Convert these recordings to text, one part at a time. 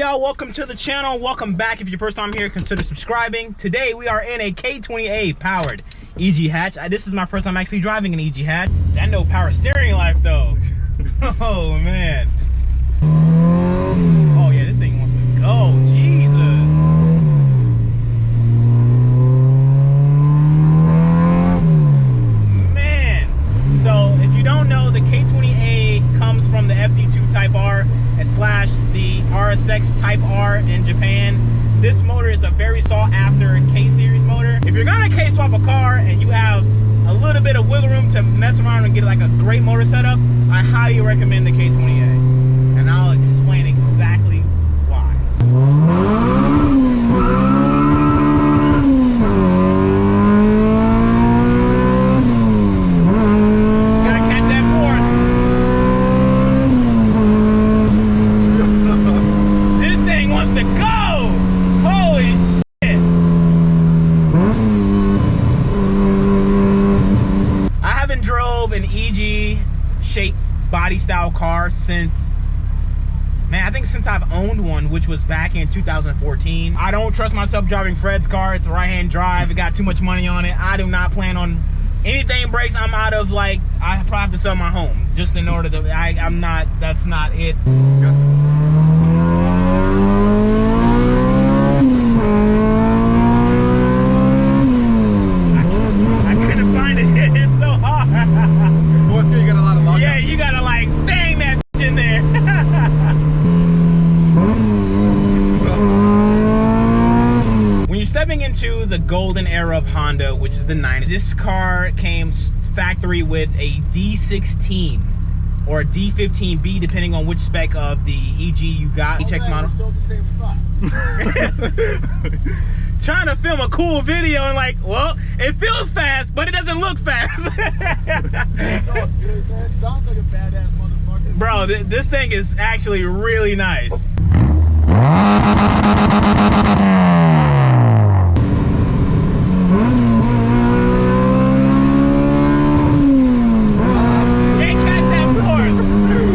y'all? Welcome to the channel. Welcome back. If you're first time here, consider subscribing. Today we are in a K20A powered EG hatch. This is my first time actually driving an EG hatch. That no power steering life though. Oh man. Oh yeah, this thing wants to go. Jesus. Man. So if you don't know, the K20A comes from the FD2 Type R slash the RSX Type R in Japan. This motor is a very sought after K-series motor. If you're gonna K-swap a car and you have a little bit of wiggle room to mess around and get like a great motor setup, I highly recommend the K20A. And I'll explain exactly why. An EG shaped body style car since, man, I think since I've owned one, which was back in 2014. I don't trust myself driving Fred's car. It's a right hand drive. It got too much money on it. I do not plan on anything breaks. I'm out of, like, I probably have to sell my home just in order to, I'm not, that's not it. Yeah, you gotta like bang that bitch in there. When you're stepping into the golden era of Honda, which is the 90s, this car came factory with a D16 or a D15B, depending on which spec of the EG you got. HX model. Still the same spot. Trying to film a cool video and like, well, it feels fast, but it doesn't look fast. Sounds like a badass motherfucker. Bro, this thing is actually really nice. Can't catch that fourth.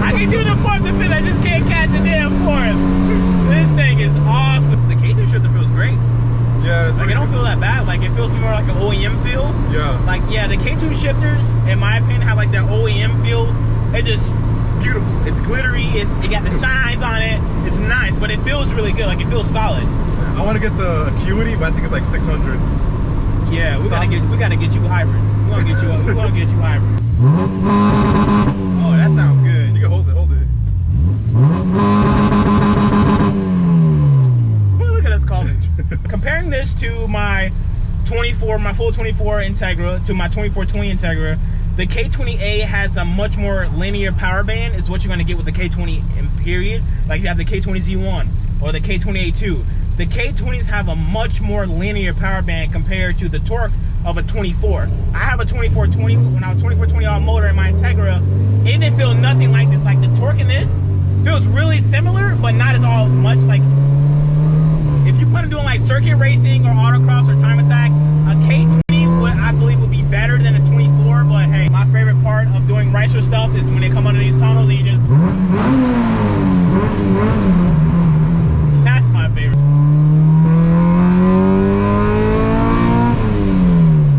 I can do the fourth and fifth, I just can't catch the damn fourth. This thing is awesome. The K2 shifter feels great. Yeah, like it don't feel that bad. Like it feels more like an OEM feel. Yeah. Like yeah, the K2 shifters, in my opinion, have like that OEM feel. It's just beautiful. It's glittery. It got the shines on it. It's nice, but it feels really good. Like it feels solid. I want to get the Acuity, but I think it's like 600. Yeah, we gotta get you hybrid. We gonna get you hybrid. Oh, that sounds good. You can hold it. Look at us calling. Comparing this to my full 24 Integra, to my 2420 Integra, the K20A has a much more linear power band is what you're gonna get with the K20 period. Like you have the K20Z1 or the K20A2. The K20s have a much more linear power band compared to the torque of a 24. I have a 2420, when I was 2420 all motor in my Integra, it didn't feel nothing like this. Like the torque in this feels really similar, but not as all much. Like if you plan on doing like circuit racing or autocross or time attack, a K20 would, I believe, would be better than a 24. But hey, my favorite part of doing racer stuff is when they come under these tunnels and you just, that's my favorite.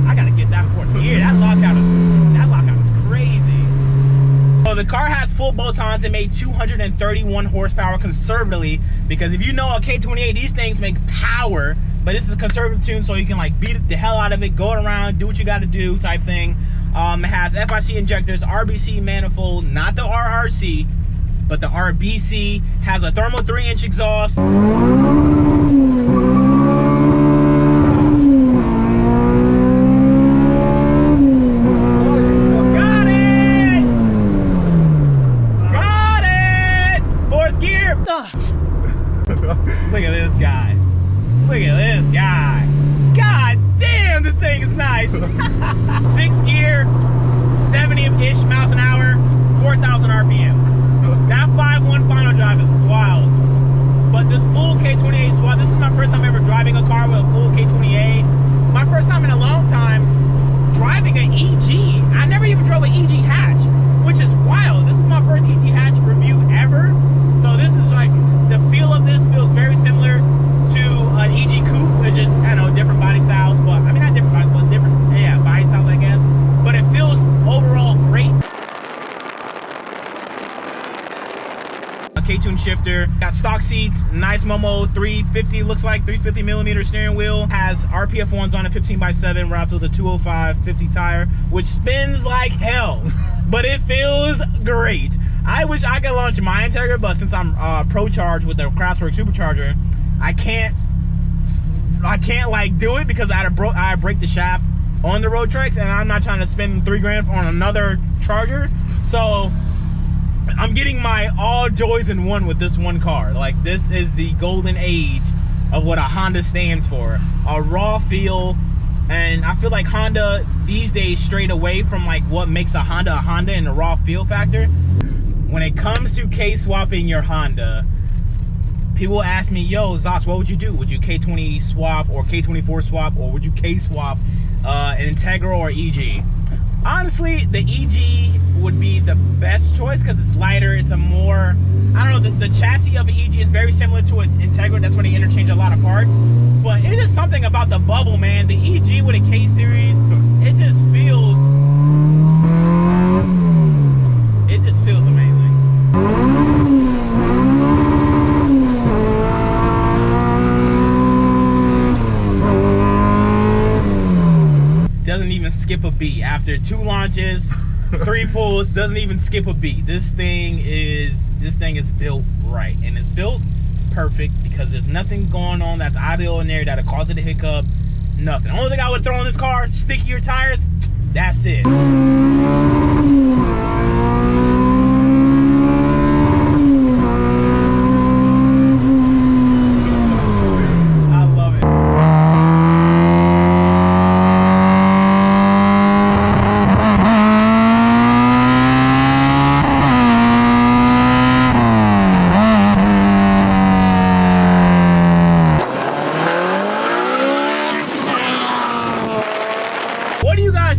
I gotta get that fourth gear. That lockout is crazy. So the car has full bolt-ons. It made 231 horsepower conservatively, because if you know a K20A, these things make power, but this is a conservative tune, so you can like beat the hell out of it, go around, do what you got to do type thing. It has FIC injectors, RBC manifold, not the RRC, but the RBC. Has a thermal 3-inch exhaust. Look at this guy. Look at this guy. God damn, this thing is nice. 6 gear, 70-ish miles an hour, 4,000 RPM. That 5.1 final drive is wild. But this full K20A swap, this is my first time ever driving a car with a full K20A. My first time in a long time driving an EG. I never even drove an EG hatch, which is wild. This is my first EG hatch review ever. So this is like, the feel of this feels K-tuned shifter. Got stock seats, nice Momo 350, looks like 350 millimeter steering wheel. Has RPF ones on a 15x7 wrapped with a 205 50 tire, which spins like hell, but it feels great. I wish I could launch my Integra, but since I'm Pro Charge with the Craftswork Supercharger, I can't like do it because I break the shaft on the road tricks, and I'm not trying to spend $3 grand on another charger. So I'm getting my all joys in one with this one car. Like, this is the golden age of what a Honda stands for. A raw feel, and I feel like Honda these days strayed away from like what makes a Honda and the raw feel factor. When it comes to K-swapping your Honda, people ask me, yo, Zosh, what would you do? Would you K20 swap or K24 swap, or would you K-swap an Integra or EG? Honestly, the EG would be the best choice because it's lighter. It's a more, I don't know, the chassis of an EG is very similar to an Integra. That's why they interchange a lot of parts. But it is something about the bubble, man. The EG with a K-series, it just feels amazing. Doesn't even skip a beat. After 2 launches, 3 pulls, doesn't even skip a beat. This thing is built right, and it's built perfect because there's nothing going on that's out of the ordinary that'll cause it to hiccup. Nothing. The only thing I would throw in this car, stickier tires. That's it.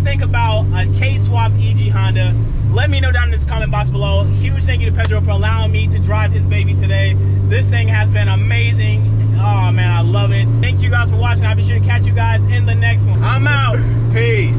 Think about a K-swap EG Honda? Let me know down in the comment box below. Huge thank you to Pedro for allowing me to drive his baby today. This thing has been amazing. Oh man, I love it. Thank you guys for watching. I'll be sure to catch you guys in the next one. I'm out. Peace.